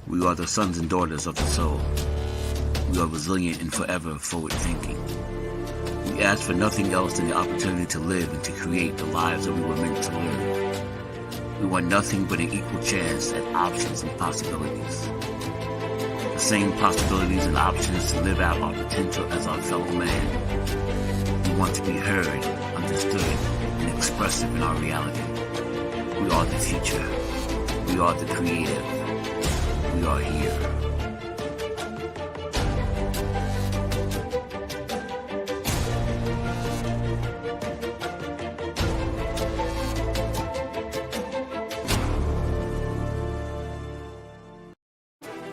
We are the sons and daughters of the soul. We are resilient and forever forward-thinking. We ask for nothing else than the opportunity to live and to create the lives that we were meant to live. We want nothing but an equal chance at options and possibilities. The same possibilities and options to live out our potential as our fellow man. We want to be heard, understood, and expressive in our reality. We are the future. We are the creative. We are here.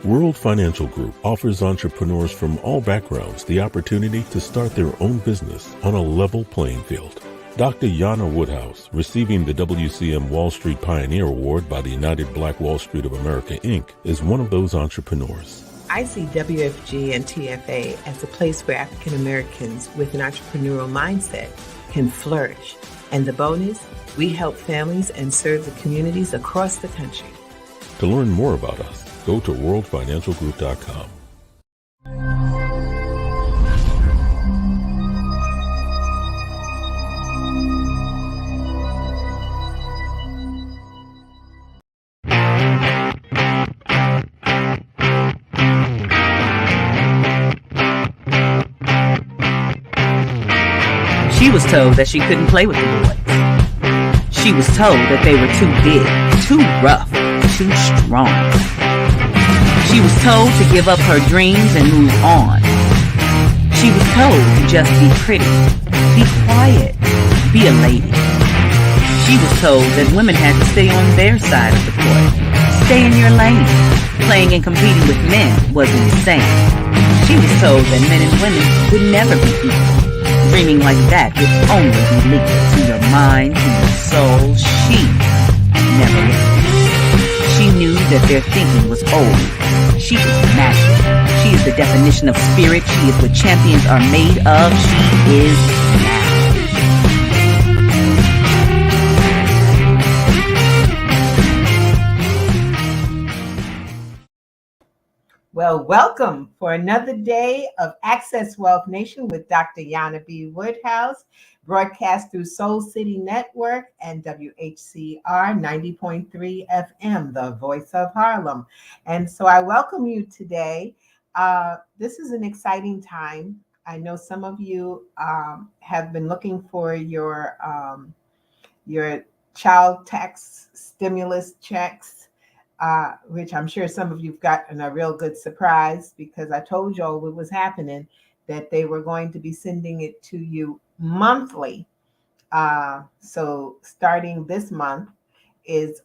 World Financial Group offers entrepreneurs from all backgrounds the opportunity to start their own business on a level playing field. Dr. Yana Woodhouse, receiving the WCM Wall Street Pioneer Award by the United Black Wall Street of America, Inc., is one of those entrepreneurs. I see WFG and TFA as a place where African Americans with an entrepreneurial mindset can flourish. And the bonus, we help families and serve the communities across the country. To learn more about us, go to worldfinancialgroup.com. She was told that she couldn't play with the boys. She was told that they were too big, too rough, too strong. She was told to give up her dreams and move on. She was told to just be pretty, be quiet, be a lady. She was told that women had to stay on their side of the court, stay in your lane. Playing and competing with men was insane. She was told that men and women would never be equal. Dreaming like that would only be lethal to your mind, to your soul. She never listened. She knew that their thinking was old. She is magic. She is the definition of spirit. She is what champions are made of. She is now. Well, welcome for another day of Access Wealth Nation with Dr. Yana B. Woodhouse, broadcast through Soul City Network and WHCR 90.3 FM, the voice of Harlem. And so I welcome you today. This is an exciting time. I know some of you have been looking for your child tax stimulus checks. Which I'm sure some of you've gotten a real good surprise, because I told y'all what was happening, that they were going to be sending it to you monthly. So starting this month is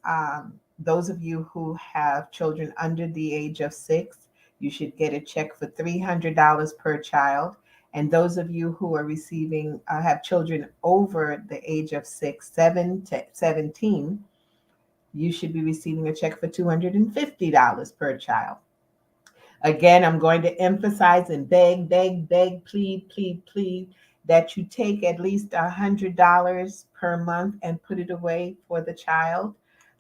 those of you who have children under the age of 6, you should get a check for $300 per child. And those of you who are receiving, have children over the age of 7 to 17, you should be receiving a check for $250 per child. Again, I'm going to emphasize and beg, plead that you take at least $100 per month and put it away for the child,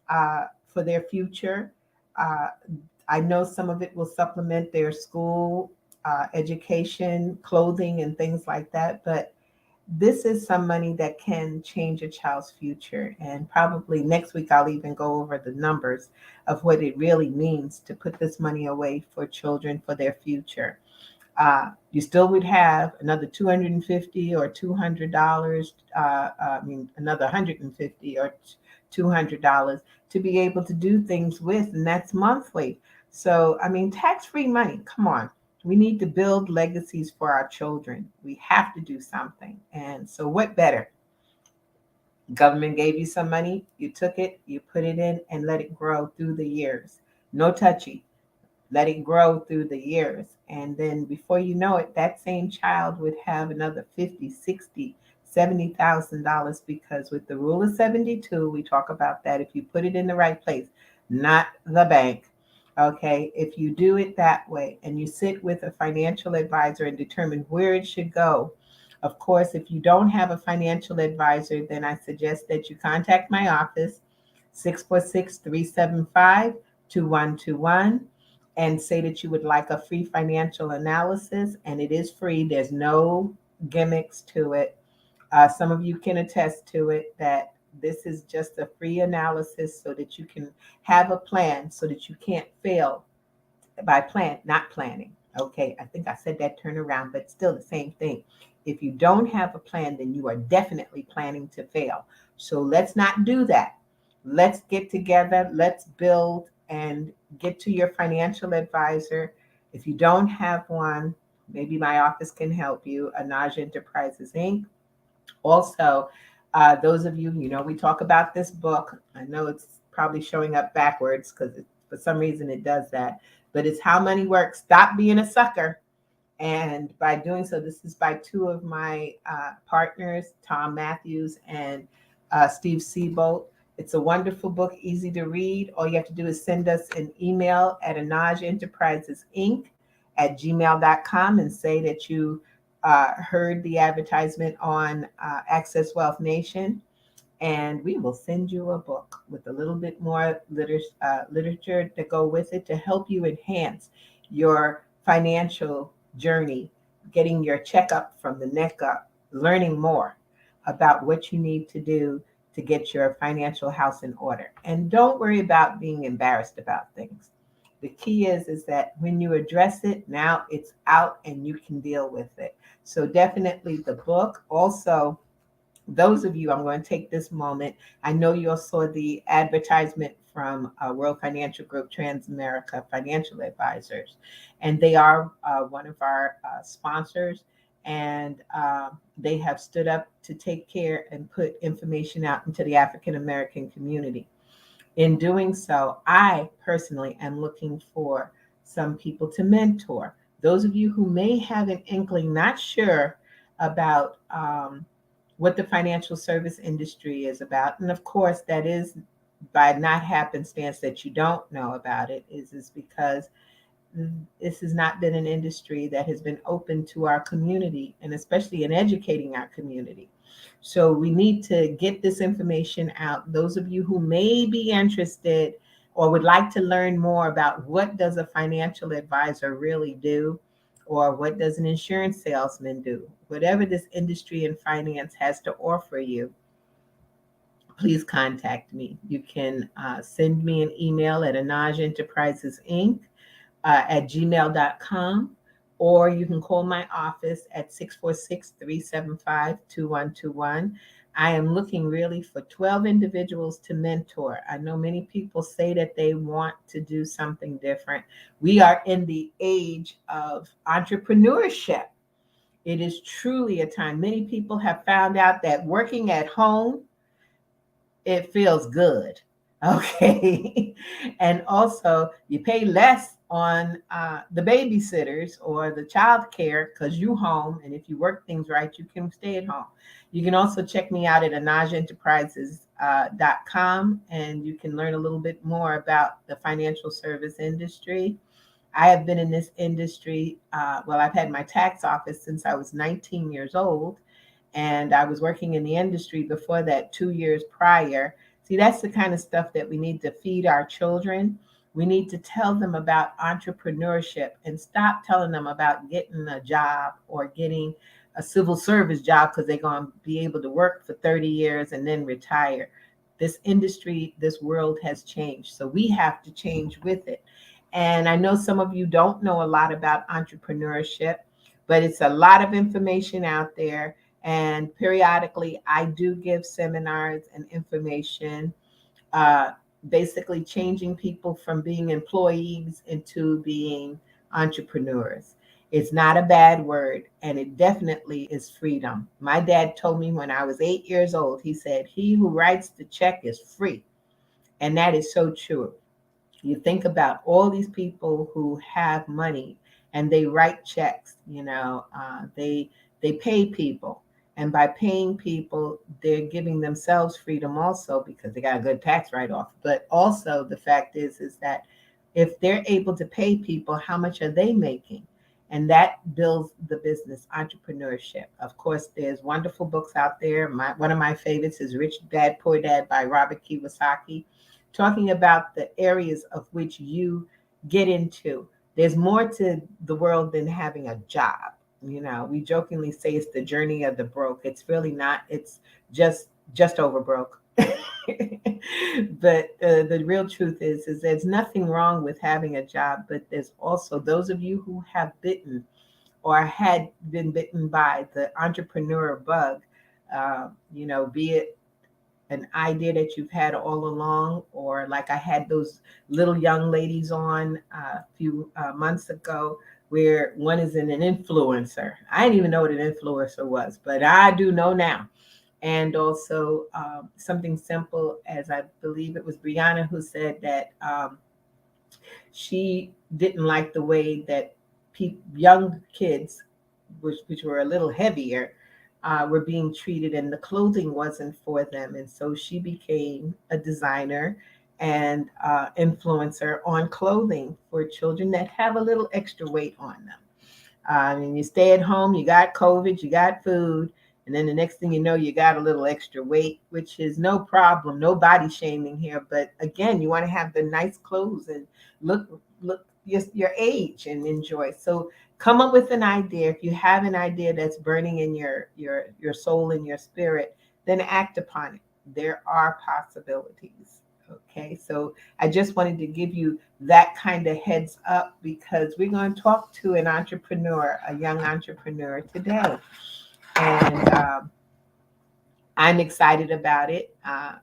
for their future. I know some of it will supplement their school, education, clothing, and things like that, but this is some money that can change a child's future. And probably next week, I'll even go over the numbers of what it really means to put this money away for children for their future. You still would have another $250 or $200, another $150 or $200 to be able to do things with, and that's monthly. So, tax-free money, come on. We need to build legacies for our children. We have to do something. And so what better? Government gave you some money, you took it, you put it in, and let it grow through the years. No touchy. Let it grow through the years. And then before you know it, that same child would have another $50, $60, $70,000, because with the rule of 72, we talk about that. If you put it in the right place, not the bank. Okay, if you do it that way and you sit with a financial advisor and determine where it should go. Of course, if you don't have a financial advisor, then I suggest that you contact my office, 646-375-2121. and say that you would like a free financial analysis, and it is free. There's no gimmicks to it. Some of you can attest to it that this is just a free analysis so that you can have a plan so that you can't fail by not planning. Okay, I think I said that turnaround, but still the same thing. If you don't have a plan, then you are definitely planning to fail. So let's not do that. Let's get together, let's build and get to your financial advisor. If you don't have one, maybe my office can help you, Anaja Enterprises Inc. Also, those of you, we talk about this book. I know it's probably showing up backwards because for some reason it does that, but it's How Money Works. Stop being a sucker. And by doing so, this is by two of my partners, Tom Matthews and Steve Seabolt. It's a wonderful book, easy to read. All you have to do is send us an email at anajaenterprisesinc@gmail.com and say that you heard the advertisement on Access Wealth Nation, and we will send you a book with a little bit more literature to go with it to help you enhance your financial journey, getting your checkup from the neck up, learning more about what you need to do to get your financial house in order. And don't worry about being embarrassed about things. The key is that when you address it, now it's out and you can deal with it. So definitely the book. Also, those of you, I'm going to take this moment. I know you all saw the advertisement from World Financial Group, Transamerica Financial Advisors, and they are one of our sponsors. And they have stood up to take care and put information out into the African American community. In doing so, I personally am looking for some people to mentor. Those of you who may have an inkling, not sure about what the financial service industry is about, and of course that is by not happenstance that you don't know about it, is because this has not been an industry that has been open to our community, and especially in educating our community. So we need to get this information out. Those of you who may be interested or would like to learn more about what does a financial advisor really do, or what does an insurance salesman do, whatever this industry in finance has to offer you, please contact me. You can send me an email at anajaenterprisesinc@gmail.com, or you can call my office at 646-375-2121. I am looking really for 12 individuals to mentor. I know many people say that they want to do something different. We are in the age of entrepreneurship. It is truly a time. Many people have found out that working at home, it feels good. Okay. And also you pay less on the babysitters or the child care because you home. And if you work things right, you can stay at home. You can also check me out at anajaenterprises.com, and you can learn a little bit more about the financial service industry. I have been in this industry. I've had my tax office since I was 19 years old. And I was working in the industry before that 2 years prior. See, that's the kind of stuff that we need to feed our children. We need to tell them about entrepreneurship and stop telling them about getting a job or getting a civil service job because they're going to be able to work for 30 years and then retire. This industry, this world has changed. So we have to change with it. And I know some of you don't know a lot about entrepreneurship, but it's a lot of information out there. And periodically, I do give seminars and information, basically changing people from being employees into being entrepreneurs. It's not a bad word, and it definitely is freedom. My dad told me when I was 8 years old, he said, "He who writes the check is free." And that is so true. You think about all these people who have money and they write checks, they pay people. And by paying people, they're giving themselves freedom also because they got a good tax write-off. But also the fact is that if they're able to pay people, how much are they making? And that builds the business entrepreneurship. Of course, there's wonderful books out there. One of my favorites is Rich Dad, Poor Dad by Robert Kiyosaki, talking about the areas of which you get into. There's more to the world than having a job. You know, we jokingly say it's the journey of the broke. It's really not. It's just over broke. But the real truth is there's nothing wrong with having a job, but there's also those of you who have bitten or had been bitten by the entrepreneur bug. You know, be it an idea that you've had all along, or like I had those little young ladies on a few months ago, where one is an influencer. I didn't even know what an influencer was, but I do know now. And also something simple as I believe it was Brianna who said that she didn't like the way that young kids, which were a little heavier, were being treated, and the clothing wasn't for them. And so she became a designer and influencer on clothing for children that have a little extra weight on them. And you stay at home, you got COVID, you got food, and then the next thing you know, you got a little extra weight, which is no problem, no body shaming here. But again, you want to have the nice clothes and look your age and enjoy. So come up with an idea. If you have an idea that's burning in your soul and your spirit, then act upon it. There are possibilities. Okay, so I just wanted to give you that kind of heads up, because we're going to talk to an entrepreneur, a young entrepreneur today. And I'm excited about it,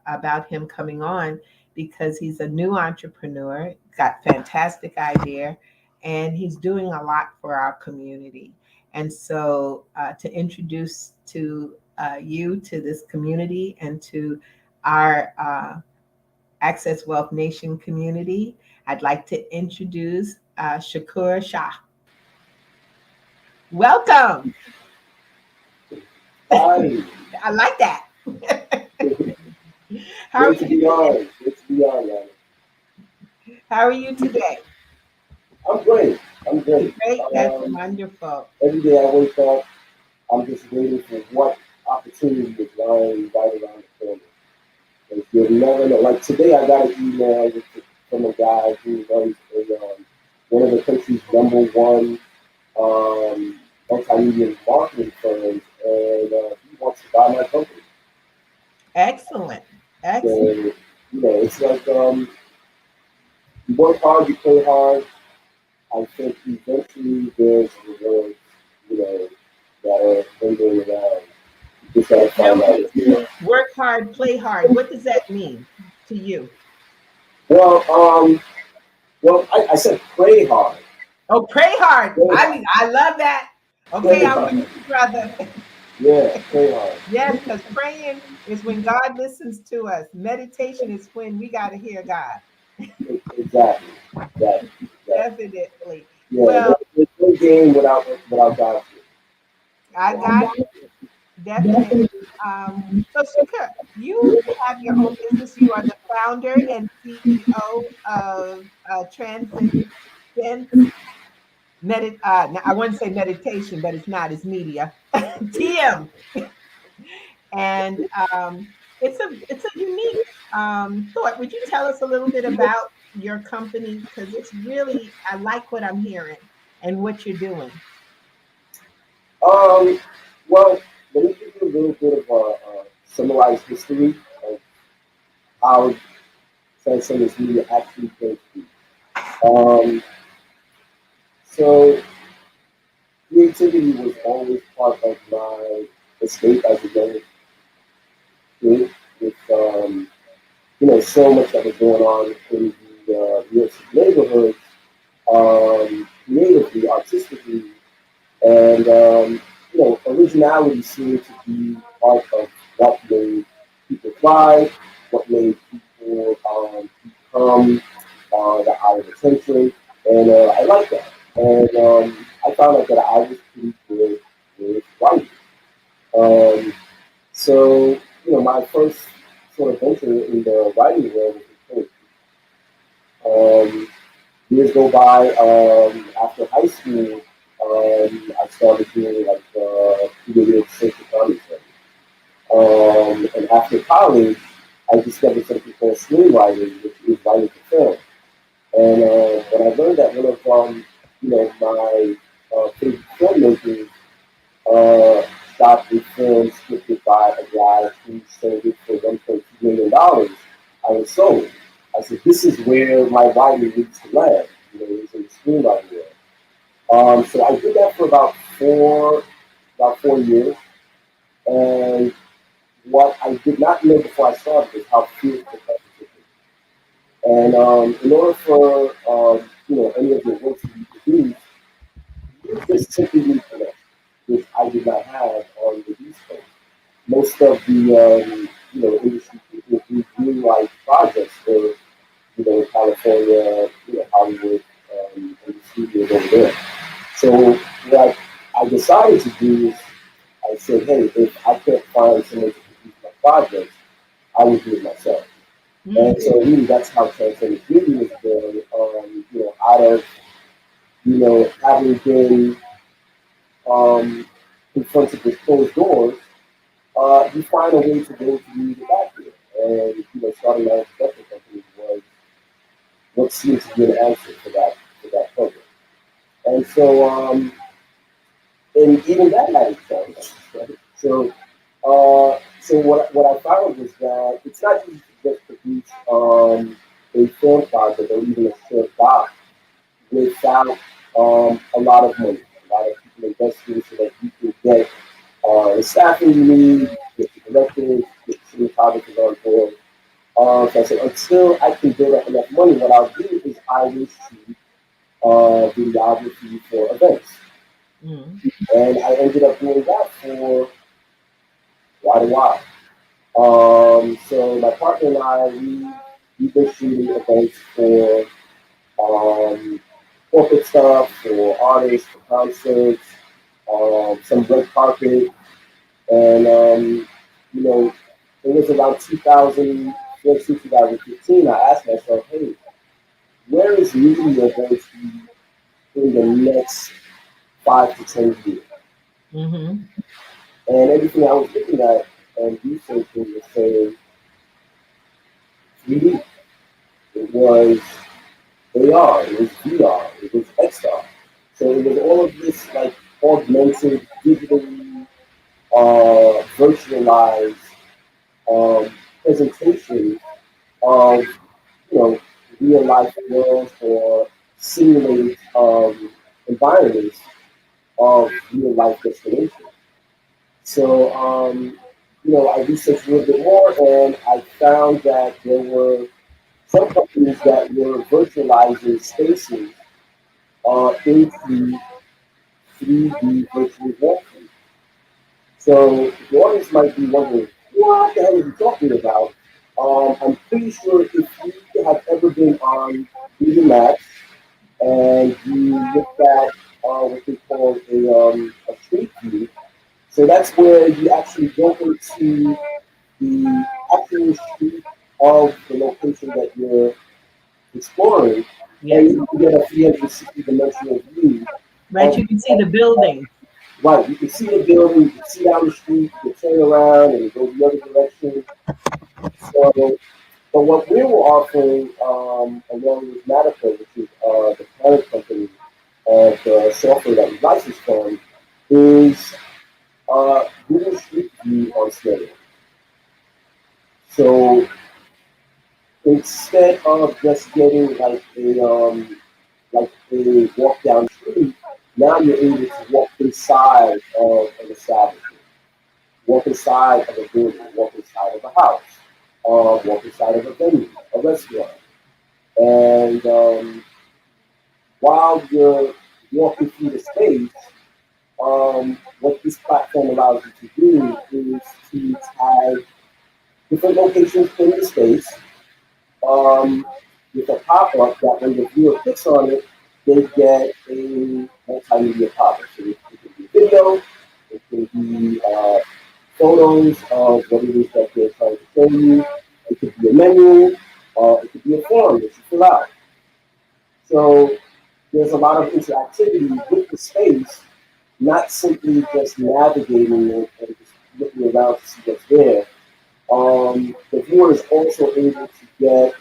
about him coming on, because he's a new entrepreneur, got fantastic idea, and he's doing a lot for our community. And so to introduce to you to this community and to our Access Wealth Nation community, I'd like to introduce Shakur Shah. Welcome. Hi. I like that. How are Good to be you? on. Good to be on, Yana. How are you today? I'm great. I'm great. Great. That's wonderful. Every day I wake up, I'm just waiting for what opportunity is lying right around the corner. And you'll never know. Like today, I got an email from a guy who runs one of the country's #1 multimedia marketing firms, and he wants to buy my company. Excellent. So, Excellent. it's like you work hard, you play hard. I think eventually there's rewards, that are lingering around. You just gotta Now, find out. work hard, play hard. What does that mean to you? Well, I said play hard. Oh, pray hard. Play I hard. mean, I love that. Play Okay, I'm hard. with you, brother. Yeah, play hard. Yes, because praying is when God listens to us. Meditation is when we got to hear God. Exactly. Definitely. Yeah, Well, there's no game without God's I got you. Definitely. So, Shakur, you have your own business. You are the founder and CEO of Transcend. I want to say meditation, but it's not. It's media. TM. And it's a unique thought. Would you tell us a little bit about your company? Because it's really, I like what I'm hearing and what you're doing. Well, let me give you a little bit of a summarized history of how Transcendence Media actually came to be. So creativity was always part of my escape as a young kid, with so much that was going on in the New York City neighborhoods, creatively, artistically, and originality seemed to be part of what made people thrive, what made people become the eye of attention, and I like that. And I found out that I was pretty good with writing. Um, so, my first sort of venture in the writing world was poetry. Years go by. After high school, I started doing like creative social commentary. And after college, I discovered something called screenwriting, which is writing for film. And when I learned my favorite filmmakers stopped a film scripted by a guy who sold it for $1.2 million. I was sold. I said, this is where my writing needs to land. It was in the screenwriting world. So I did that for about 4 years. And what I did not know before I started was how fierce the competition is. And in order for any of your work to be produced, you just simply need connection, which I did not have on the East Coast. Most of the industry people who do like projects were California, Hollywood, and the studios over there. So what I decided to do is I said, hey, if I can't find someone to produce my projects, I will do it myself. And so really that's how Transcendent Beauty was born, out of, having been confronted with closed doors, you find a way to go to use it back here. And, starting my own production company was what seemed to be an answer for that program. And so, and even that had its challenges, right? So what I found was that it's not easy to just produce a film project or even a short doc without a lot of money, a lot of people investing so that you can get the staffing you need, get the directors, get the cinematographers on board. So I said, until I can build up enough money, what I'll do is I will shoot videography for events. And I ended up doing that for quite a while. So my partner and I, we've been shooting events for corporate stuff, for artists, for concerts, some red carpet. And, it was around 2014, 2015, I asked myself, hey, where is media going to be in the next 5 to 10 years? And everything I was looking at and researching was saying 3D. It was AR, it was VR, it was XR. So it was all of this like augmented, digitally virtualized presentation of real life worlds or simulated environments of real life destinations. So I researched a little bit more and I found that there were some companies that were virtualizing spaces into 3D virtual walkthroughs. So the audience might be wondering, what the hell are you talking about? I'm pretty sure if you have ever been on Google Maps and you look at what they call a street view, so that's where you actually go into the actual street of the location that you're exploring, and you can get a 360 dimensional view. Right, you can see the building. Right, you can see the building, you can see down the street, you can turn around and go the other direction. So, but what we were offering, along with Mataco, which is the parent company of the software that we licensed from, is Google Street View on steroids. So instead of just getting like a walk down the street, now you're able to walk inside of an establishment, walk inside of a building, walk inside of a house, walk inside of a venue, a restaurant. And while you're walking through the space, what this platform allows you to do is to tag different locations in the space with a pop-up that when the viewer clicks on it, they get a multimedia pop-up. So it can be video, it can be photos of what it is that they're trying to show you, it could be a menu, it could be a form that you fill out. So there's a lot of interactivity with the space, not simply just navigating it and just looking around to see what's there. The viewer is also able to get,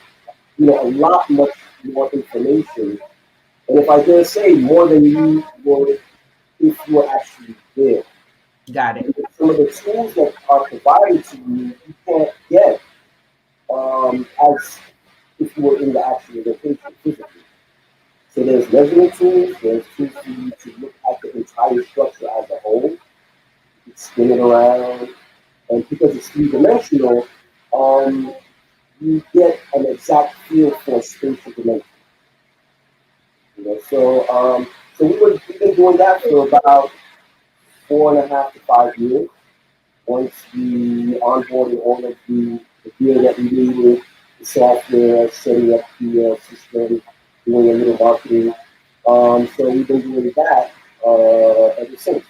a lot much more information And if I dare say, more than you would if you were actually there. Got it. Some of the tools that are provided to you, you can't get as if you were in the actual location physically. So there's measurement tools, there's tools for you to look at the entire structure as a whole, you can spin it around, and because it's three-dimensional, um, you get an exact feel for spatial dimension. So we've been doing that for about 4.5 to 5 years. Once we onboarded all of the gear that we needed, the software, setting up the system, doing a little marketing. So we've been doing that ever since.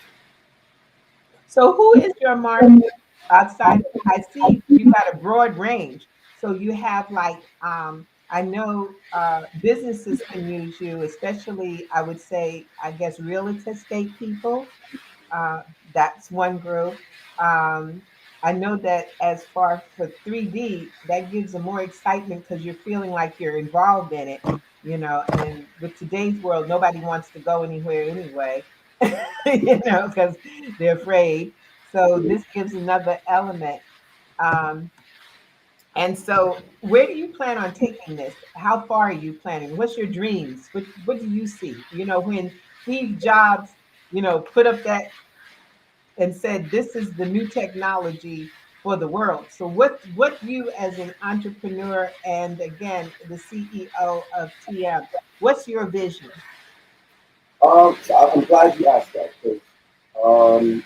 So who is your market outside? I see you got a broad range. So you have like I know businesses can use you, especially I would say I guess real estate people. Uh, that's one group. Um, I know that as far for 3D, that gives them more excitement because you're feeling like you're involved in it, you know. And with today's world, nobody wants to go anywhere anyway, because they're afraid. So this gives another element. Um, and so, where do you plan on taking this? How far are you planning? What's your dreams? What do you see? You know, when Steve Jobs, put up that and said this is the new technology for the world. So what you as an entrepreneur and again the CEO of TM, what's your vision? So I'm glad you asked that because, um,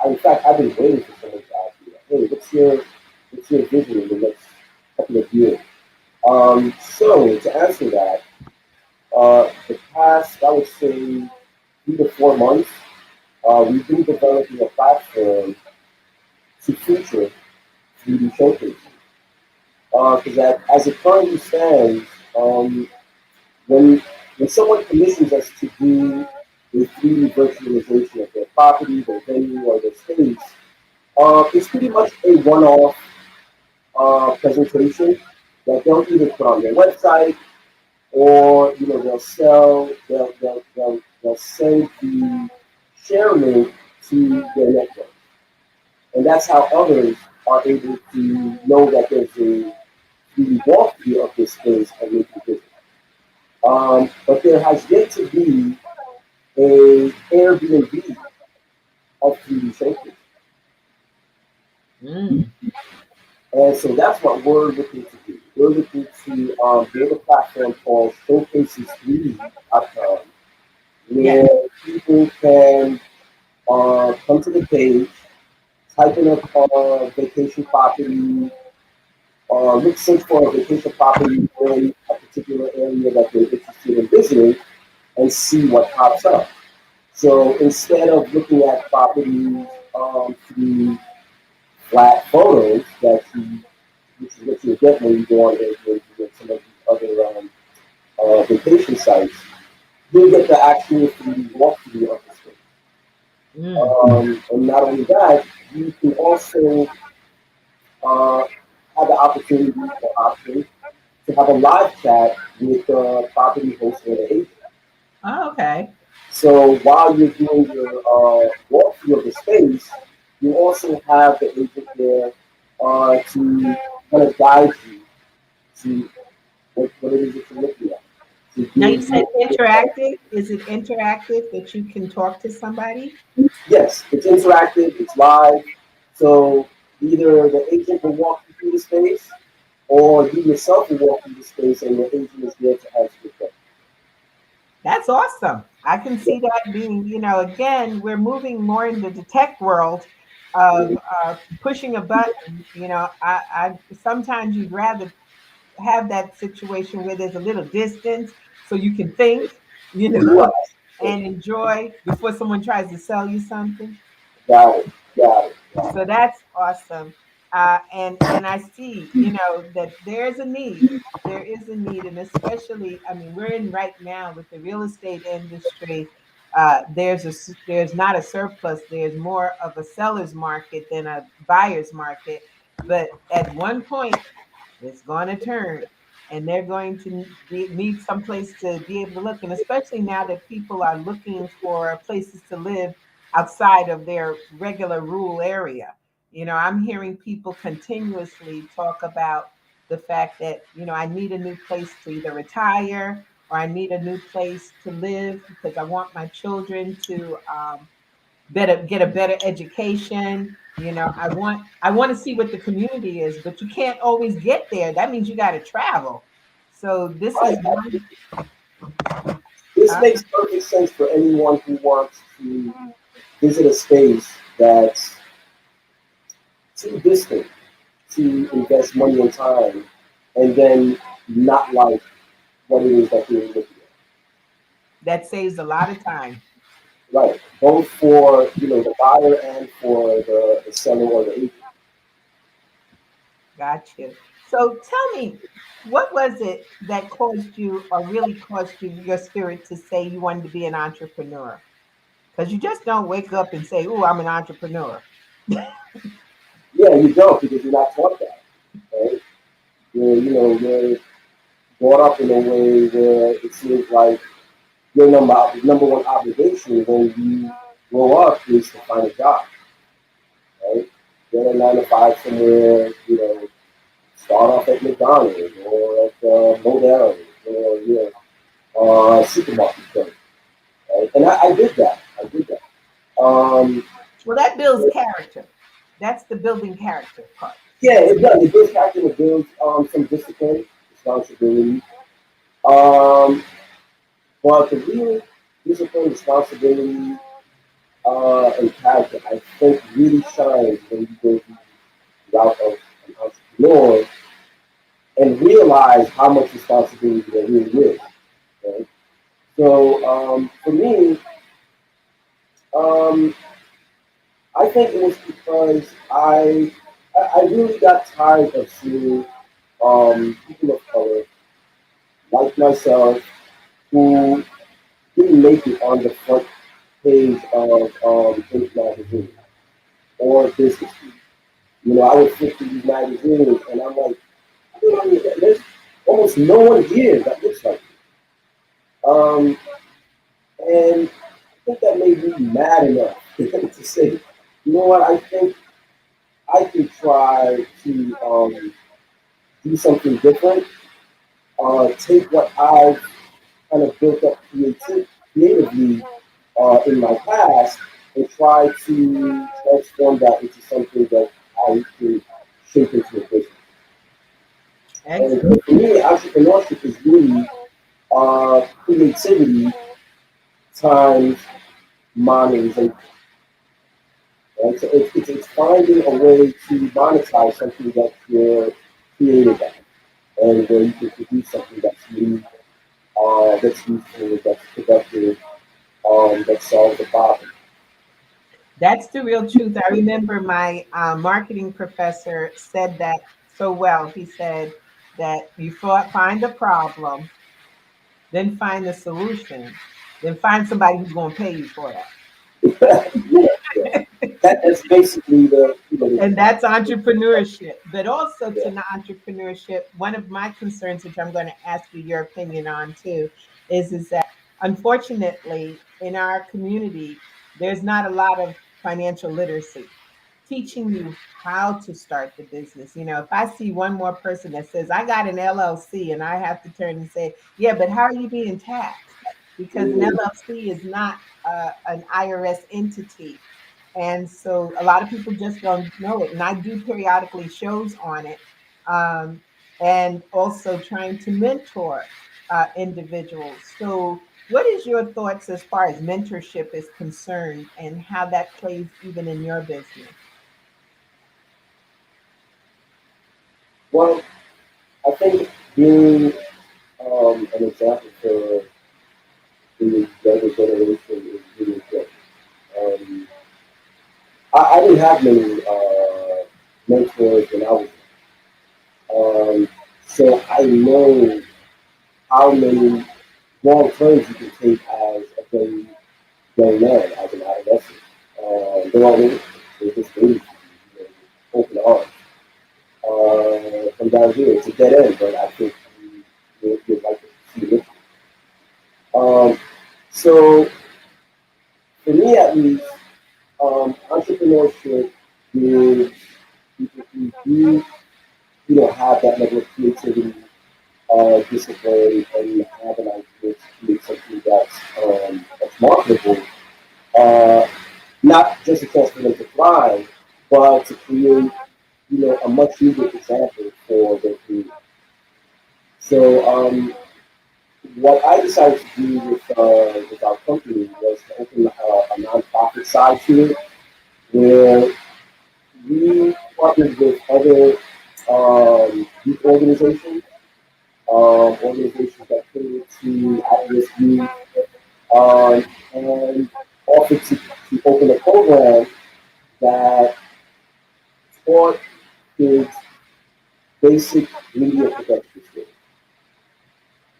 in fact, I've been waiting for someone to ask me, that. Hey, what's your vision in the next couple of years? So to answer that, the past, I would say, 3 to 4 months, we've been developing a platform to feature 3D showcases. Because as it currently stands, um, when when someone commissions us to do a 3D virtualization of their property, their venue, or their space, it's pretty much a one-off presentation that they'll either put on their website or they'll send the share link to their network, and that's how others are able to know that there's a 3D walkthrough of this space and make a visit. But there has yet to be a Airbnb of 3D showcase. Mm, And so that's what we're looking to do. We're looking to build a platform called Showcases3D.com, yes. where people can come to the page, type in a vacation property, look search for a vacation property in a particular area that they're interested in visiting, and see what pops up. So instead of looking at properties through flat photos which is what you get when you go on Airbnb and some of these other vacation sites, you'll get the actual 3D walkthrough of the space. Mm. And not only that, you can also uh, have the opportunity or option to have a live chat with the property host or the agent. Oh, okay. So while you're doing your walkthrough of the space, you also have the agent there to kind of guide you to what it is that you're looking at. To Now you give said you, interactive. Is it interactive that you can talk to somebody? yes, it's interactive, it's live. So either the agent will walk you through the space, or you yourself will walk through the space, and the agent is there to answer the question. That's awesome. I can see that being, again, we're moving more into the tech world of pushing a button. I sometimes you'd rather have that situation where there's a little distance so you can think, Right. and enjoy before someone tries to sell you something. Got it. Got it. Got So it. that's awesome. And I see, that there's a need. There is a need, and especially, I mean, we're in right now with the real estate industry. There's not a surplus. There's more of a seller's market than a buyer's market. But at one point, it's going to turn. and they're going to need some place to be able to look. And especially now that people are looking for places to live outside of their regular rural area. I'm hearing people continuously talk about the fact that, I need a new place to either retire or I need a new place to live because I want my children to better get a better education. I want to see what the community is, but you can't always get there. That means you got to travel. So this Right. is one. This makes perfect sense for anyone who wants to visit a space that's too distant to invest money and time, and then not like what it is that they're looking at. That saves a lot of time. Right, both for the buyer and for the seller or the agent. Got you. So tell me, what was it that caused you, or really caused you, your spirit to say you wanted to be an entrepreneur? Because you just don't wake up and say, "Oh, I'm an entrepreneur." Yeah, you don't because you're not taught that, right? You're brought up in a way where it seems like your number one obligation when you grow up is to find a job, right? Get a 9 to 5 somewhere, start off at McDonald's or at Modell's or supermarket clerk, right? And I did that. I did that. Well, that builds character. That's the building character part. Yeah, it does. It builds character. It builds some discipline, responsibility. Um, but the real discipline, responsibility, and character, I think, really shines when you go through the route of an entrepreneur and realize how much responsibility there really is. Right? So for me, um, I think it was because I really got tired of seeing people of color like myself who didn't make it on the front page of Think magazine or Business Week. I would flip through these magazines and I'm like, there's almost no one here that looks like me. And I think that made me mad enough to say, you know what, I think I can try to do something different, take what I've kind of built up creatively in my past and try to transform that into something that I can shape into a business. And Excellent. for me, entrepreneurship is really creativity times monetization. Right? So it's finding a way to monetize something that you're creative at, and where you can produce something that's new, that's useful, that's productive, that solves a problem. That's the real truth. I remember my marketing professor said that so well. He said that you find the problem, then find the solution, then find somebody who's going to pay you for that. Yeah, yeah. That's basically And that's entrepreneurship. But also yeah. to the entrepreneurship, one of my concerns, which I'm going to ask you your opinion on too, is that unfortunately in our community, there's not a lot of financial literacy teaching you how to start the business. If I see one more person that says, I got an LLC, and I have to turn and say, yeah, but how are you being taxed? Because an Mhm. LLC is not an IRS entity. And so a lot of people just don't know it. And I do periodically shows on it, um, and also trying to mentor individuals. So, what is your thoughts as far as mentorship is concerned and how that plays even in your business? Well, I think being an example for the younger generation is really important. Um, I didn't have many mentors when I was so I know how many wrong turns you can take as a very young man, as an adolescent. They're all over. They're just waiting for you, open arms. From down here, it's a dead end, but I think you'd like to see it. So for me at least, entrepreneurship gives people who do, have that level of creativity, discipline, and have an idea to create something that's marketable. Not just a chance for them to thrive, but to create, a much needed example for their community. So, what I decided to do with our company was to open a nonprofit side to it, where we partnered with other youth organizations, organizations that cater to at-risk youth, and offered to open a program that taught kids basic media production skills.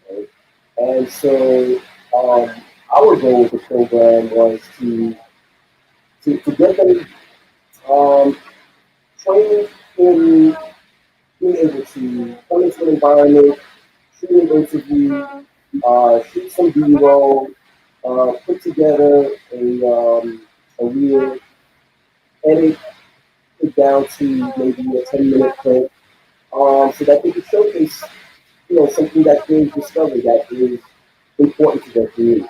Right? And so our goal with the program was to get them trained in being able to come into an environment, shoot an interview, shoot some B-roll, put together a reel, edit it down to maybe a 10-minute clip, so that they can showcase, something that they've discovered that is important to their community.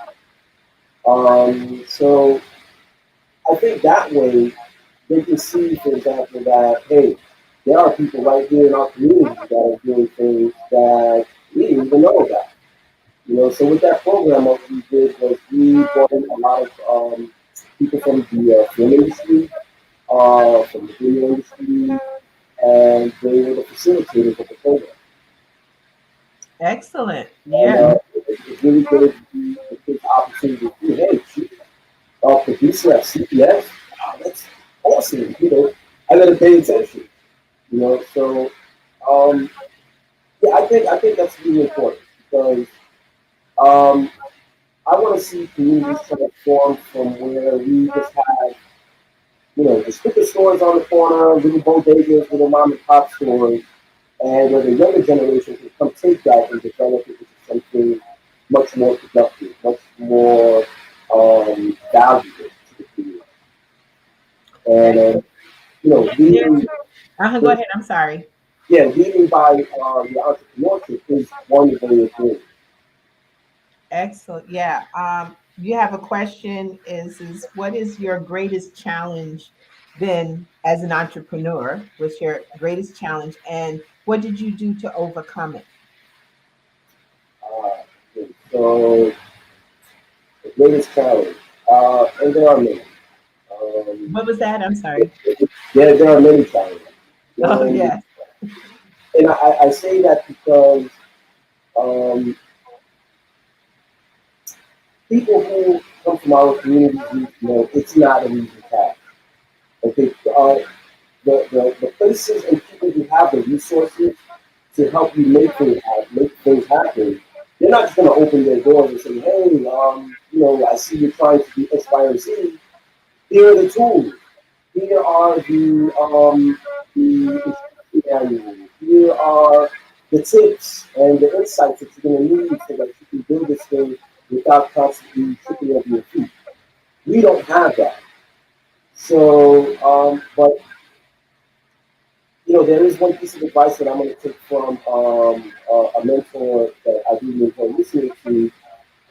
So I think that way they can see, for example, that hey, there are people right here in our community that are doing things that we didn't even know about. So with that program, what we did was we brought in a lot of people from the film industry, from the video industry, and they were the facilitators of the program. Excellent. And Yeah. it really gave the kids the opportunity to see, hey, shoot, producer at CPS, wow, that's awesome. I gotta pay attention. So yeah, I think that's really important because I want to see communities transform from where we just have, the sticker stores on the corner, little bodegas, little mom and pop stores, and where the younger generation can come take that and develop it into something much more productive, much more valuable to the community. And leading, Go ahead. I'm sorry. leading by the entrepreneurship is one way of doing it. Excellent. Yeah. You have a question is what is your greatest challenge then as an entrepreneur? What's your greatest challenge and what did you do to overcome it? Okay, so the greatest challenge, and there are many. What was that? I'm sorry. There are many challenges. Oh, And, yeah. and I say that because people who come from our communities, it's not an easy task. Okay, the places and people who have the resources to help you make things happen, they're not just going to open their doors and say, hey, I see you're trying to do X, Y, and Z. Here are the tools. Here are the manuals. Here are the tips and the insights that you're going to need so that you can build this thing without constantly tripping over your feet. We don't have that. So, but there is one piece of advice that I'm going to take from a mentor that I really enjoy listening to,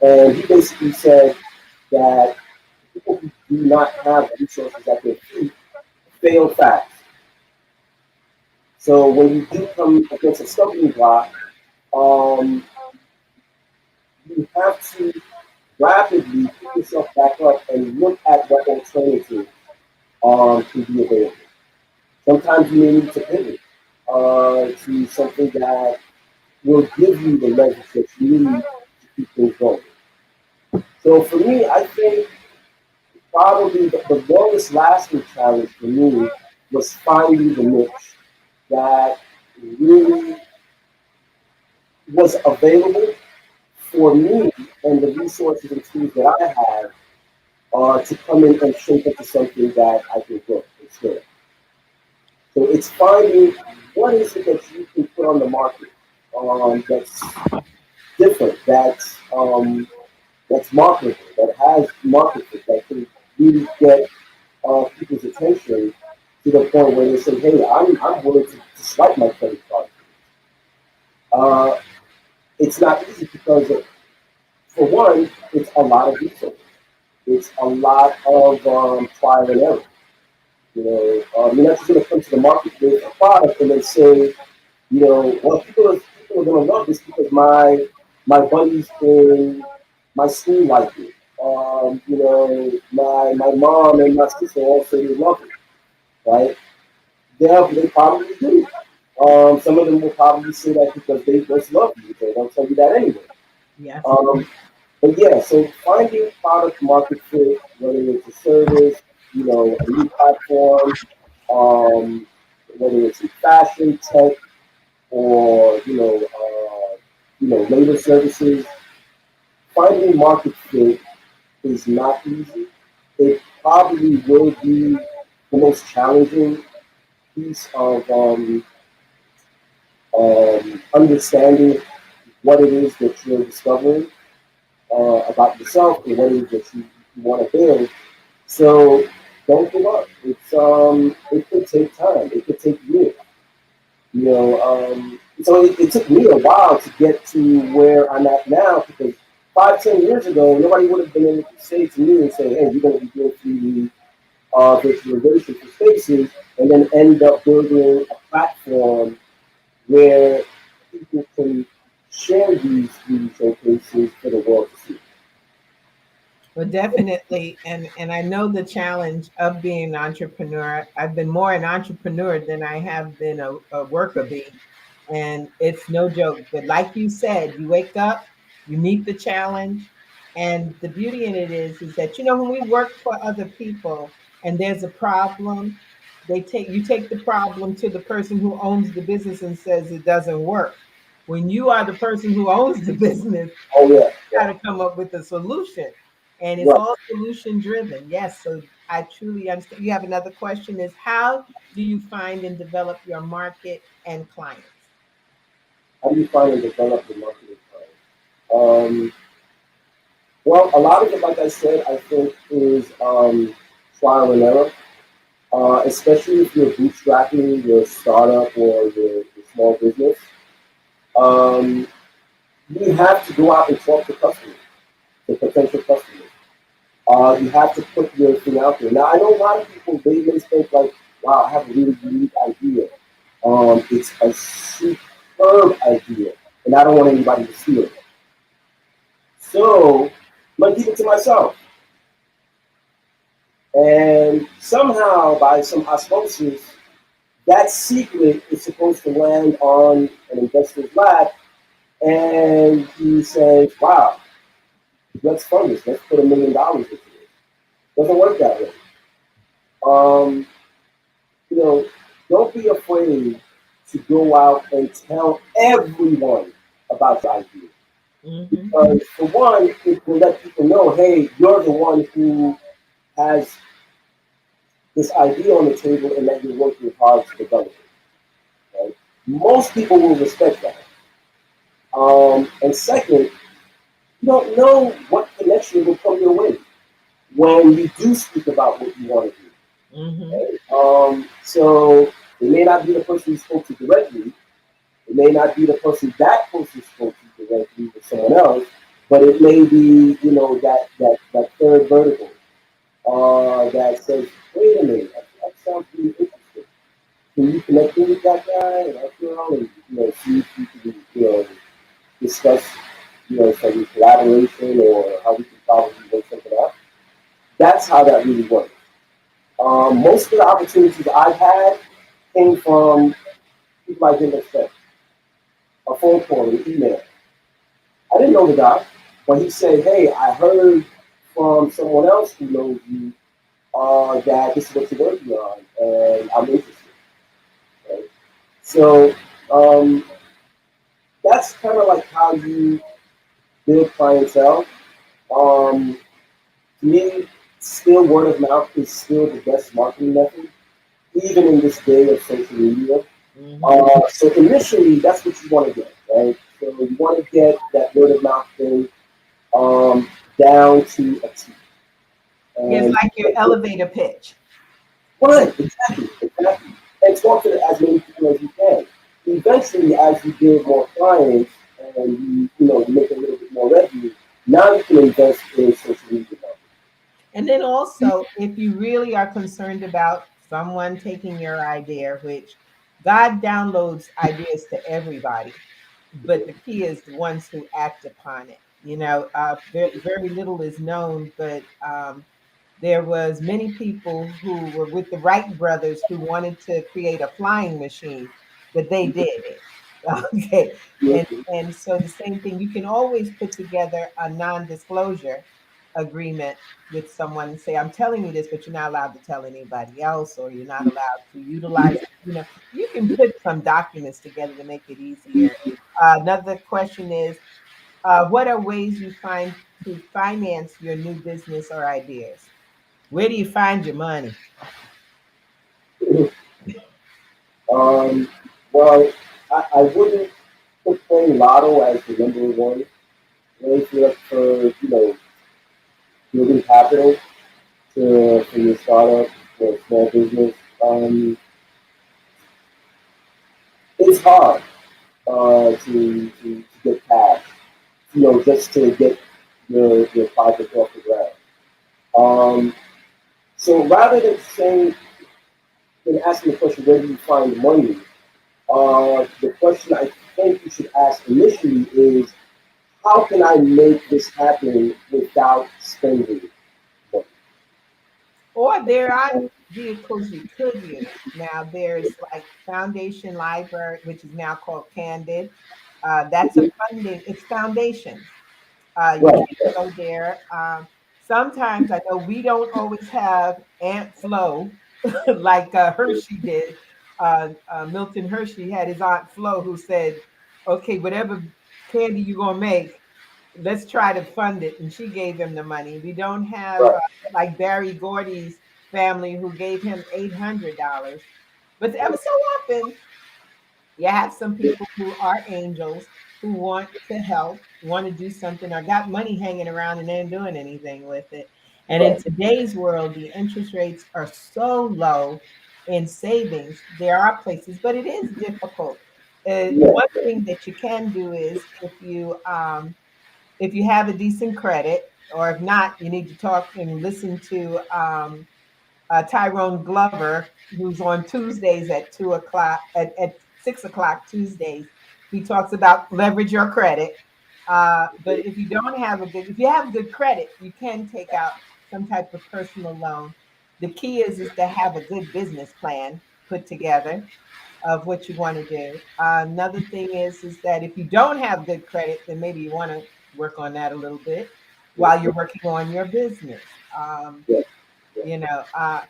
and he basically said that people who do not have resources at their feet fail fast. So when you do come against a stumbling block, you have to rapidly pick yourself back up and look at what alternative can be available. Sometimes you may need to pivot to something that will give you the leverage that you need to keep things going. So for me, I think probably the longest lasting challenge for me was finding the niche that really was available for me and the resources and tools that I have to come in and shape into something that I can grow and scale. So it's finding what is it that you can put on the market that's different, that's marketable, that has market fit, that can really get people's attention to the point where they say, "Hey, I'm willing to swipe my credit card." Uh, it's not easy because, for one, it's a lot of research. It's a lot of trial and error. You're not just going to come to the market with a product and then say, well, people are going to love this because my buddies in my school like it. My mom and my sister all say they love it, right? They probably do. Some of them will probably say that because they just love you. They don't tell you that anyway. Yes. But yeah, so finding product market fit, whether it's a service, a new platform, whether it's in fashion, tech, or labor services, finding market fit is not easy. It probably will be the most challenging piece of understanding what it is that you're discovering about yourself and what it is that you want to build. So don't give up. It could take time. It could take years. So it took me a while to get to where I'm at now because 5, 10 years ago, nobody would have been able to say to me and say, "Hey, you're going to be doing 3D visualization for spaces," and then end up building a platform where people can share these 3D showcases for the world to see. Well, definitely, and I know the challenge of being an entrepreneur. I've been more an entrepreneur than I have been a worker bee, and it's no joke. But like you said, you wake up, you meet the challenge, and the beauty in it is that when we work for other people and there's a problem, you take the problem to the person who owns the business and says it doesn't work. When you are the person who owns the business, Oh yeah, you got to come up with a solution. And it's right. all solution driven. Yes. So I truly understand. You have another question is how do you find and develop your market and clients? How do you find and develop the marketing plan? Well, a lot of it, like I said, I think is trial and error. Especially if you're bootstrapping your startup or your small business. You have to go out and talk to customers, to potential customers. You have to put your thing out there. Now, I know a lot of people, they may think like, wow, I have a really unique idea. It's a superb idea, and I don't want anybody to steal it. So, I'm going to keep it to myself. And somehow, by some osmosis, that secret is supposed to land on an investor's lap, and he says, wow, let's fund this. Let's put $1 million into it. Doesn't work that way. Don't be afraid to go out and tell everyone about your idea. Mm-hmm. Because for one, it will let people know, hey, you're the one who has this idea on the table and that you're working hard to develop it. Right? Most people will respect that. And second, you don't know what connection will come your way when you do speak about what you want to do. Mm-hmm. Okay? So it may not be the person you spoke to directly. It may not be the person that person spoke to directly with someone else, but it may be, that third vertical that says, wait a minute, that sounds really interesting. Can you connect me with that guy and that girl and see if you can discuss some collaboration or how we can probably work something out? That's how that really works. Most of the opportunities I've had came from people I didn't expect. A phone call, an email. I didn't know the guy, but he said, hey, I heard from someone else who knows you that this is what you're working on, and I'm interested. Right? So that's kind of like how you build clientele. To me, still word of mouth is still the best marketing method, even in this day of social media. Mm-hmm. So initially, that's what you want to get. right? So you want to get that word of mouth thing down to a T. It's And like your elevator pitch. right, exactly. And talk to as many people as you can. Eventually, as you build more clients and you make a little bit more revenue, now you can invest in social media marketing. And then also, if you really are concerned about someone taking your idea, which God downloads ideas to everybody, but the key is the ones who act upon it. Very little is known, but there was many people who were with the Wright brothers who wanted to create a flying machine, but they did it. Okay, and so the same thing. You can always put together a non-disclosure agreement with someone and say, "I'm telling you this, but you're not allowed to tell anybody else, or you're not allowed to utilize it." You can put some documents together to make it easier. Another question is, what are ways you find to finance your new business or ideas? Where do you find your money? Um, well, I wouldn't put playing lotto as the number one way for building capital for your startup or small business. It's hard to get cash, just to get your project off the ground. Um, so rather than asking the question, where do you find money? The question I think you should ask initially is, how can I make this happen without spending money? Or there are vehicles you could use. Now there's like Foundation Library, which is now called Candid. That's a funding. It's foundations. You Right. can go there. Sometimes I know we don't always have Aunt Flo like Hershey did. Milton Hershey had his Aunt Flo who said, "Okay, whatever candy you're gonna make, let's try to fund it." And she gave him the money. We don't have Right. like Barry Gordy's family who gave him $800. But ever so often, you have some people who are angels who want to help, want to do something, or got money hanging around and ain't doing anything with it. And in Right. today's world, the interest rates are so low in savings. There are places, but it is difficult. Yeah. One thing that you can do is if you have a decent credit, or if not, you need to talk and listen to Tyrone Glover, who's on Tuesdays at 2 o'clock, at 6 o'clock Tuesdays. He talks about leverage your credit. But if you have good credit, you can take out some type of personal loan. The key is to have a good business plan put together of what you want to do. Another thing is that if you don't have good credit, then maybe you want to work on that a little bit while you're working on your business. Yeah. Yeah.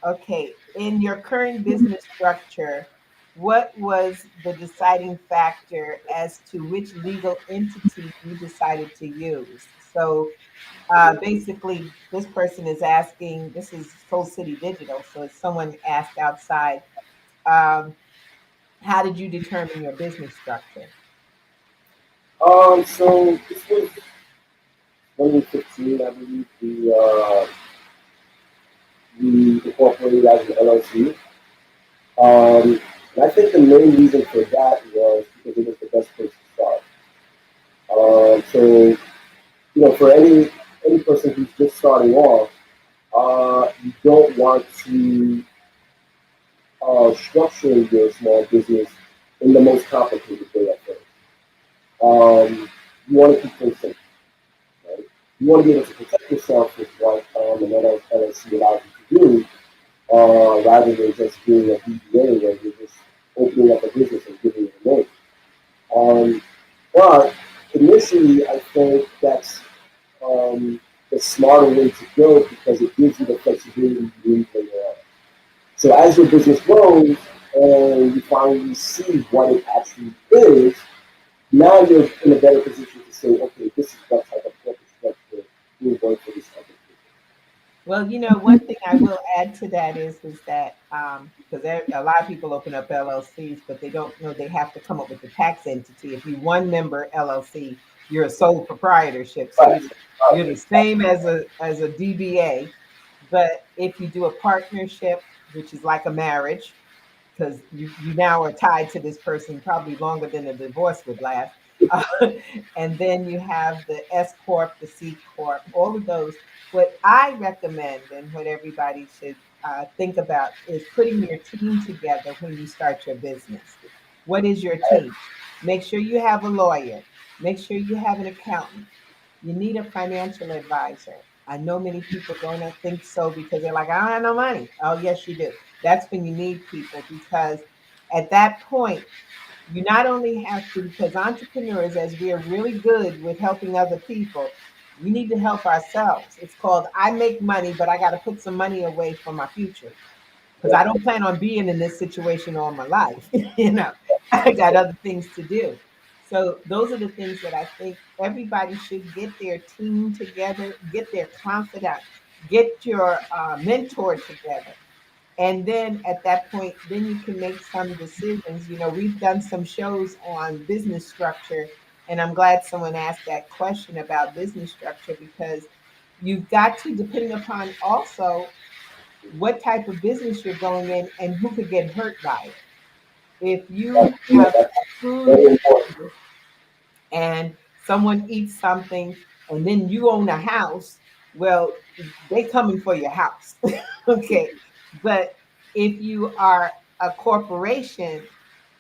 Okay, in your current business structure, what was the deciding factor as to which legal entity you decided to use? So basically, this person is asking, this is Soul City Digital, so it's someone asked outside, um, how did you determine your business structure? So this was 2015, I believe. We incorporated as an LLC. And I think the main reason for that was because it was the best place to start. So for any person who's just starting off, you don't want to structure your small business in the most complicated way at first. You want to keep things simple, right? You want to be able to protect yourself with what an LLC allows you to do, rather than just being a DBA where you're just opening up a business and giving it a name. But initially, I think that's the smarter way to go because it gives you the flexibility you need when you're at. So as your business grows and you finally see what it actually is, now you're in a better position to say, okay, this is what type of corporate structure we're going for this type of business. Well, one thing I will add to that is that because a lot of people open up LLCs, but they don't know they have to come up with the tax entity. If you one member LLC, you're a sole proprietorship, so Right. you're the same as a DBA. But if you do a partnership, which is like a marriage, because you now are tied to this person probably longer than a divorce would last. Uh, and then you have the S Corp, the C Corp, all of those. What I recommend and what everybody should think about is putting your team together when you start your business. What is your team? Make sure you have a lawyer, make sure you have an accountant. You need a financial advisor. I know many people don't think so because they're like, I don't have no money. Oh, yes, you do. That's when you need people because at that point, you not only have to, because entrepreneurs, as we are really good with helping other people, we need to help ourselves. It's called I make money, but I got to put some money away for my future because I don't plan on being in this situation all my life. I got other things to do. So those are the things that I think everybody should get their team together, get their confidant, get your mentor together. And then at that point, then you can make some decisions. We've done some shows on business structure, and I'm glad someone asked that question about business structure because you've got to, depending upon also what type of business you're going in and who could get hurt by it. If you have That's a food very important. business and someone eats something and then you own a house, well, they coming for your house. Okay. But if you are a corporation,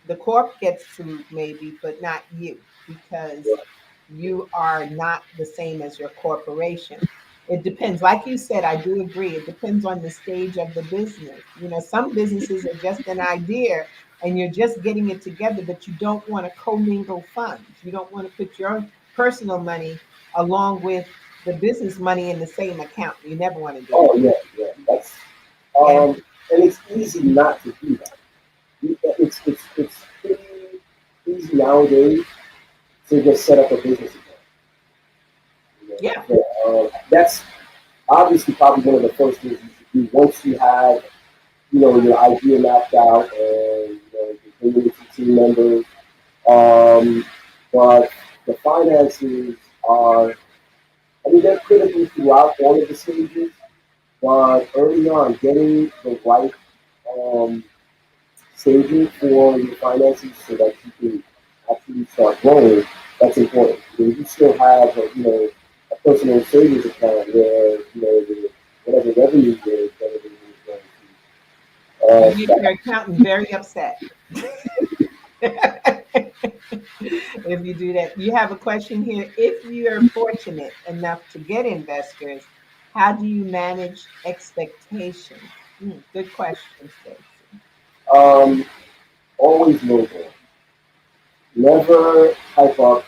the corp gets sued maybe, but not you because you are not the same as your corporation. It depends. Like you said, I do agree. It depends on the stage of the business. Some businesses are just an idea and you're just getting it together, but you don't want to commingle funds. You don't want to put your personal money along with the business money in the same account. You never want to do Oh that. yeah, yeah. That's And and it's easy not to do that. It's pretty easy nowadays to just set up a business account. yeah, That's obviously probably one of the first things you should do once you have, your idea mapped out and you're with your team members. Um, but the finances are, I mean, they're critical throughout all of the stages, but early on, getting the right um, staging for your finances so that you can actually start growing, that's important. You still have, a personal savings account where, whatever revenue you're generating is going you to, make your accountant very upset. If you do that. You have a question here. If you are fortunate enough to get investors, how do you manage expectations? Good question, Stacy. um, always lowball. Never hype up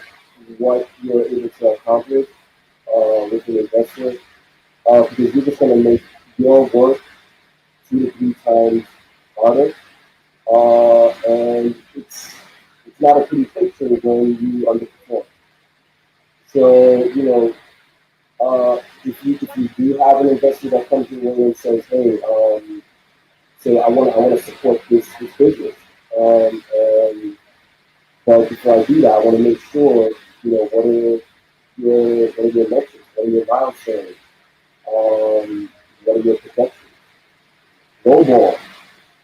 what you're able to accomplish with an investor because you're just going to make your work 2 to 3 times harder. And it's not a pretty picture when you underperform. So if you do have an investor that comes your way and says, hey, say I want to support this business, and but before I do that, I want to make sure what are your metrics, what are your milestones, what are your projections. Go ball.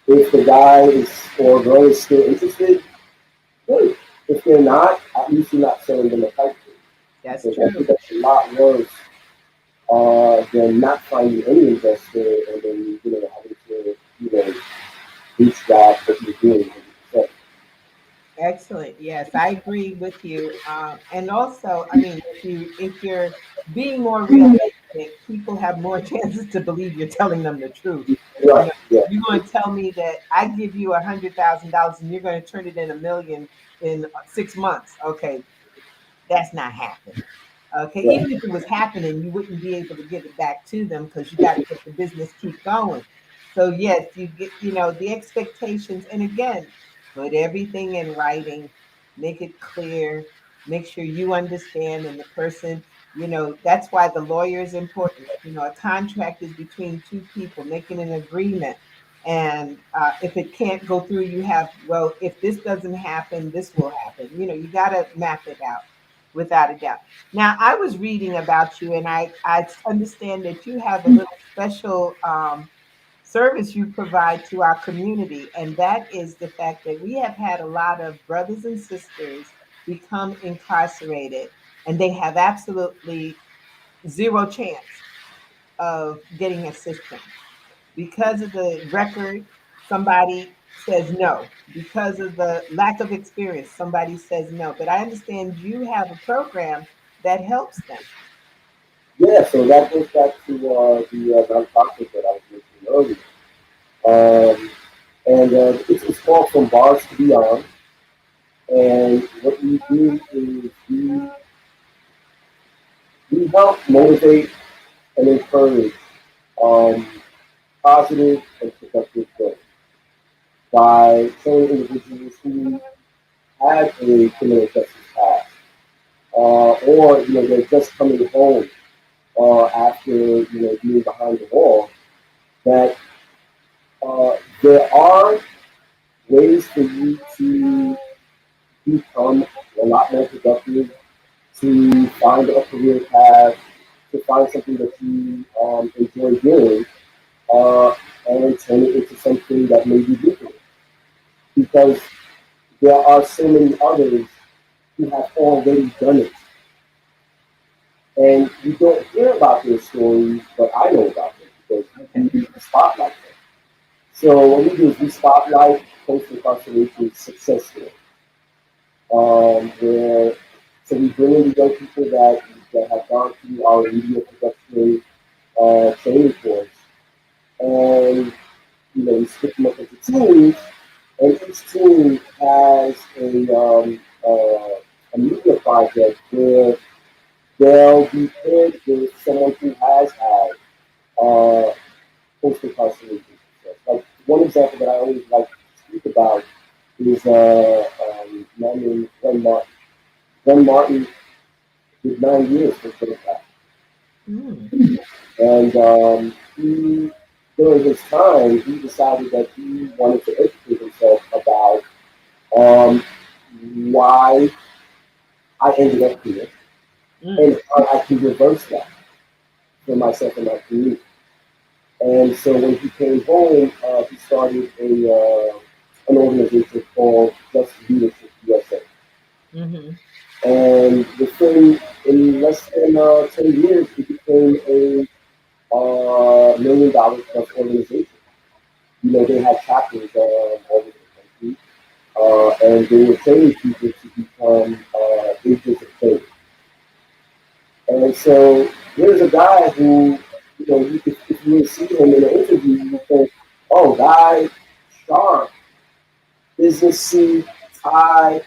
If the guy is or girl is still interested, good. If they're not, at least you're not selling them a pipe dream. That's Because I think true. that's a lot worse than not finding any investor and then having to bootstrap what you're doing. Excellent. Yes, I agree with you. And also, I mean, if you're being more realistic, people have more chances to believe you're telling them the truth. You Right. know, Yeah. you're going to tell me that I give you $100,000 and you're going to turn it in 1 million in 6 months. Okay, that's not happening. Okay, Right. even if it was happening, you wouldn't be able to give it back to them because you got to get the business keep going. So yes, you get, the expectations, and again, put everything in writing, make it clear, make sure you understand, and the person, that's why the lawyer is important. A contract is between two people making an agreement, And if it can't go through, you have, well, if this doesn't happen, this will happen. You got to map it out without a doubt. Now, I was reading about you, and I understand that you have a little special service you provide to our community, and that is the fact that we have had a lot of brothers and sisters become incarcerated, and they have absolutely zero chance of getting assistance because of the record. Somebody says no. Because of the lack of experience, somebody says no. But I understand you have a program that helps them. Yeah, so that goes back to the nonprofit that I was mentioning earlier. And it's called From Bars to Beyond. And what we do is we help motivate and encourage um, positive and productive growth by showing individuals who have a criminal justice past, or they're just coming home after being behind the wall, that there are ways for you to become a lot more productive, to find a career path, to find something that you enjoy doing, uh, and turn it into something that may be lucrative. Because there are so many others who have already done it. And you don't hear about their stories, but I know about them because we need to spotlight them. So what we do is we spotlight post-incarceration success stories. Where so we bring in the young people that have gone through our media production training course, and we split them up into teams, and each team has a media project where they'll be paired with someone who has had post incarceration success. Like one example that I always like to speak about is a man named Glenn Martin. Glenn Martin did 9 years for Democrat. Mm. And he, during his time, he decided that he wanted to educate himself about why I ended up here and how I can reverse that for myself and my community. And so when he came home, he started an organization called Just Leadership USA. Mm-hmm. And in less than 10 years, it became a $1 million plus organization. They had chapters all over the country, and they were training people to become agents of change. And so here's a guy who, if you see him in an interview, you think, oh, guy, sharp, business seat, tie.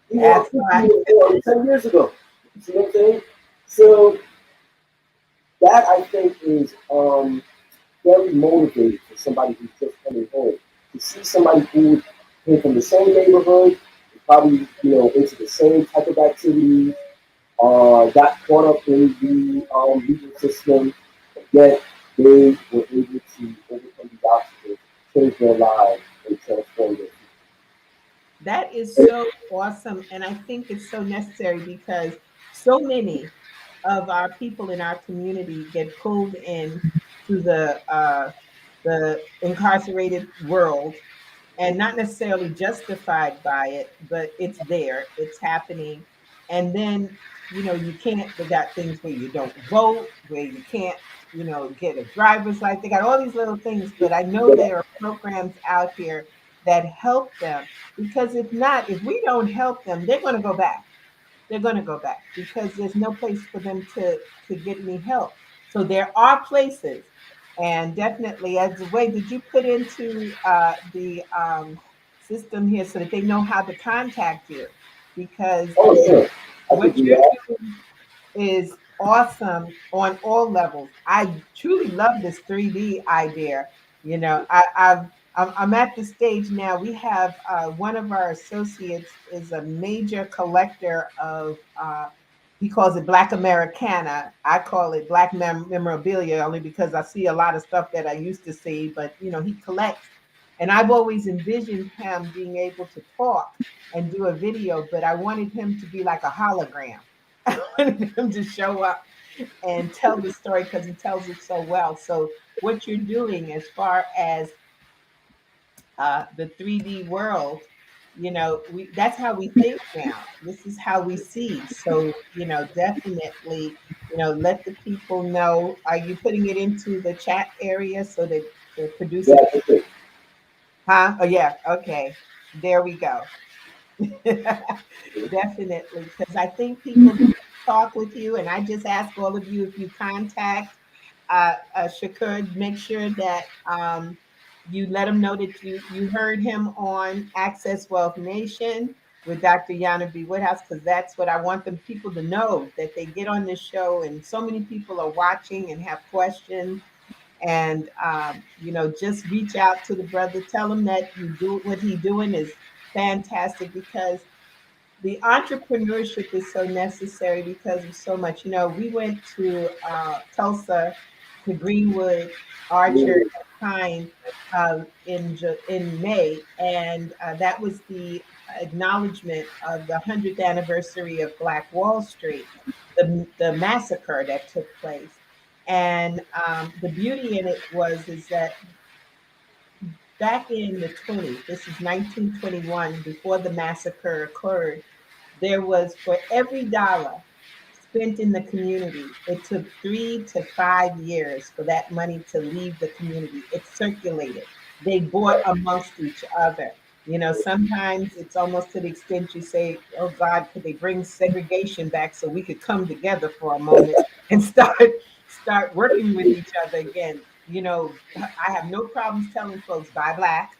He That's worked right. 10 years ago. You see what I'm saying? So that I think is very motivating for somebody who's just coming home to see somebody who came from the same neighborhood, probably into the same type of activities, got caught up in the legal system, yet they were able to overcome these obstacles, change their lives, and transform their That is so awesome. And I think it's so necessary because so many of our people in our community get pulled in to the incarcerated world and not necessarily justified by it, but it's there, it's happening. And then, you can't, they got things where you don't vote, where you can't, get a driver's license. They got all these little things, but I know future. there are programs out here that help them because if not, if we don't help them, they're going to go back. They're going to go back because there's no place for them to get any help. So there are places, and definitely as a way, did you put into the system here so that they know how to contact you? Because Oh, yeah, I could what do you're that. doing is awesome on all levels. I truly love this 3D idea. I'm at the stage now. We have one of our associates is a major collector of he calls it Black Americana. I call it Black memorabilia only because I see a lot of stuff that I used to see, but he collects. And I've always envisioned him being able to talk and do a video, but I wanted him to be like a hologram. I wanted him to show up and tell the story because he tells it so well. So what you're doing as far as the 3D world, that's how we think now. This is how we see. So, definitely, let the people know. Are you putting it into the chat area so that the producer? Yeah, that's it. Huh? Oh, yeah. Okay. There we go. Definitely. Because I think people talk with you, and I just ask all of you if you contact Shakur, make sure that you let him know that you heard him on Access Wealth Nation with Dr. Yana B. Woodhouse, because that's what I want them people to know, that they get on this show and so many people are watching and have questions. And just reach out to the brother, tell him that you do what he's doing is fantastic, because the entrepreneurship is so necessary because of so much. We went to Tulsa, to Greenwood, Archer, and Pine in May, and that was the acknowledgement of the 100th anniversary of Black Wall Street, the massacre that took place. And the beauty in it is that back in the 20s, this is 1921, before the massacre occurred, there was, for every dollar spent in the community, it took 3 to 5 years for that money to leave the community. It circulated. They bought amongst each other. Sometimes it's almost to the extent you say, oh God, could they bring segregation back so we could come together for a moment and start working with each other again. I have no problems telling folks, buy black.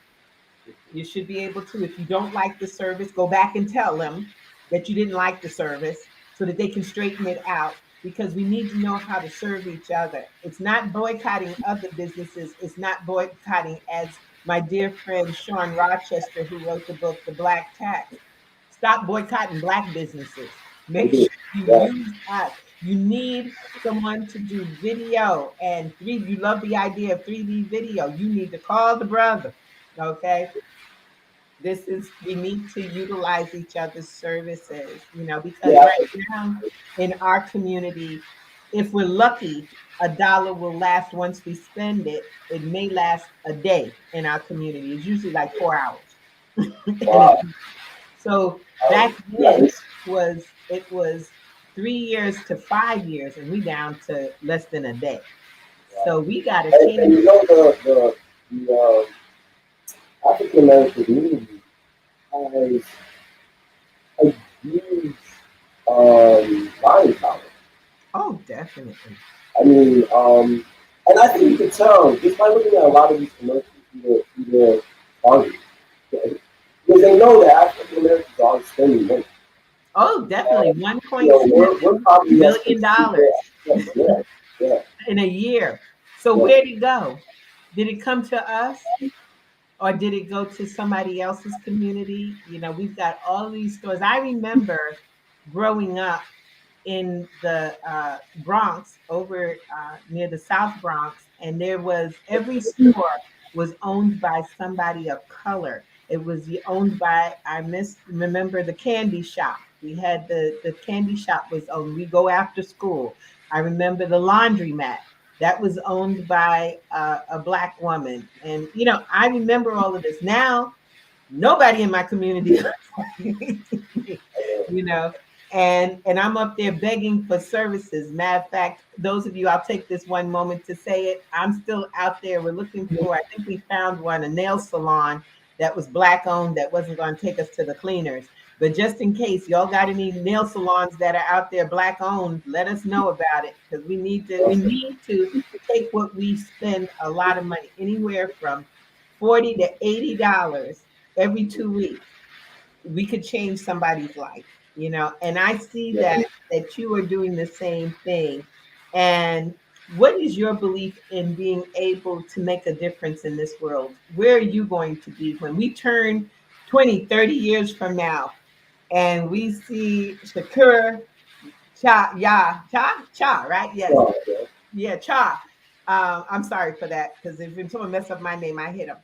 You should be able to, if you don't like the service, go back and tell them that you didn't like the service so that they can straighten it out, because we need to know how to serve each other. It's not boycotting other businesses. It's not boycotting, as my dear friend Sean Rochester, who wrote the book, The Black Tax. Stop boycotting black businesses. Make sure you use us. You need someone to do video and 3D. You love the idea of 3D video. You need to call the brother. Okay. We need to utilize each other's services, because right now in our community, if we're lucky, a dollar will last once we spend it. It may last a day in our community. It's usually like 4 hours. Wow. So back then it was 3 years to 5 years, and we down to less than a day. So we got to change. And the African American community has a huge buying power. Oh, definitely. I mean, and I think you can tell just by looking at a lot of these commercials, either artists, because they know that African Americans are spending money. Oh, definitely. $1.6 billion in a year. So where did it go? Did it come to us? Or did it go to somebody else's community? We've got all these stores. I remember growing up in the Bronx, over near the South Bronx, and every store was owned by somebody of color. It was owned by, remember the candy shop. We had the candy shop was owned. We go after school. I remember the laundromat. That was owned by a Black woman. And, I remember all of this. Now, nobody in my community, and I'm up there begging for services. Matter of fact, those of you, I'll take this one moment to say it. I'm still out there. We're looking for, I think we found one, a nail salon that was Black owned that wasn't going to take us to the cleaners. But just in case y'all got any nail salons that are out there Black owned, let us know about it, because we need to take what we spend a lot of money, anywhere from $40 to $80 every 2 weeks. We could change somebody's life, and I see that you are doing the same thing. And what is your belief in being able to make a difference in this world? Where are you going to be when we turn 20, 30 years from now? And we see Shakur Cha, right? Yes. Oh, okay. Yeah, Cha. I'm sorry for that because if someone mess up my name, I hit them.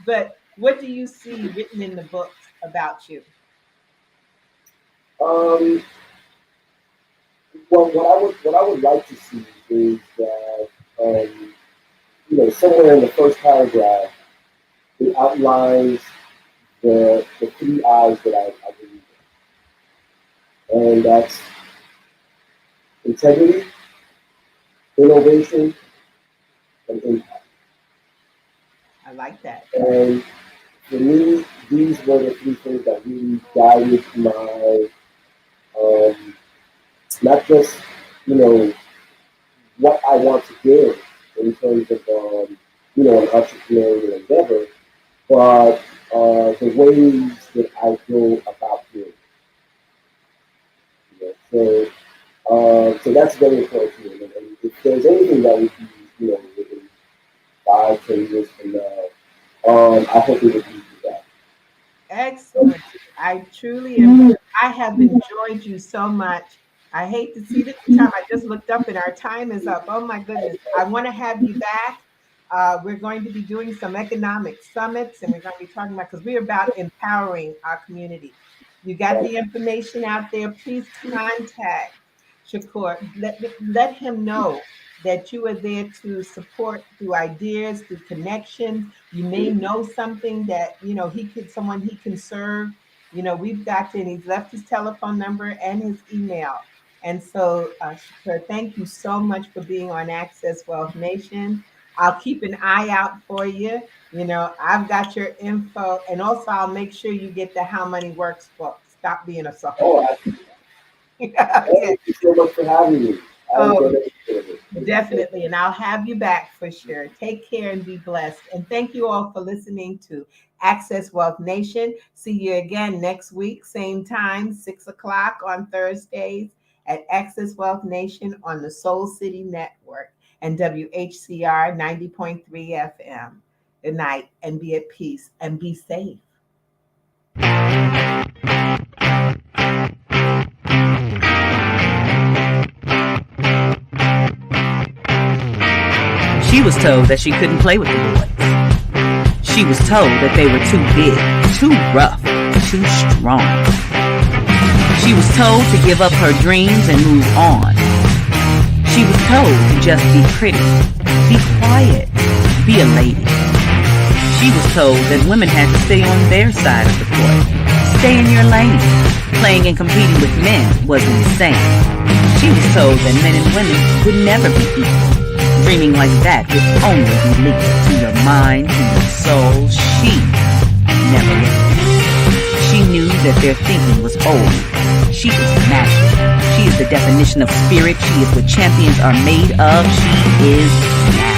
But what do you see written in the books about you? Well, what I would like to see is that somewhere in the first paragraph it outlines the three I's that I believe in, and that's integrity, innovation, and impact. I like that. And for me, these were the three things that really guided my not just what I want to do in terms of an entrepreneurial endeavor, but the ways that I go about doing it. So that's very important to me. And if there's anything that would be, within 5-10 years from now, I hope it would be that. Excellent. I truly am. I have enjoyed you so much. I hate to see the time. I just looked up and our time is up. Oh my goodness. I want to have you back. We're going to be doing some economic summits and we're going to be talking about, because we're about empowering our community. You got the information out there. Please contact Shakur. Let him know that you are there to support through ideas, through connections. You may know something that, someone he can serve. We've got to, and he's left his telephone number and his email. And so, Shakur, thank you so much for being on Access Wealth Nation. I'll keep an eye out for you. I've got your info, and also I'll make sure you get the How Money Works book. Stop being a sucker. Oh, thank you so much for having me. Definitely, and I'll have you back for sure. Take care and be blessed. And thank you all for listening to Access Wealth Nation. See you again next week, same time, 6 o'clock on Thursdays at Access Wealth Nation on the Soul City Network and WHCR 90.3 FM. Good night, and be at peace and be safe. She was told that she couldn't play with the boys. She was told that they were too big, too rough, too strong. She was told to give up her dreams and move on. She was told to just be pretty, be quiet, be a lady. She was told that women had to stay on their side of the court, stay in your lane. Playing and competing with men was insane. She was told that men and women would never be equal. Dreaming like that would only be linked to your mind, to your soul. She never listened. She knew that their thinking was old. She is magic. She is the definition of spirit. She is what champions are made of. She is magic.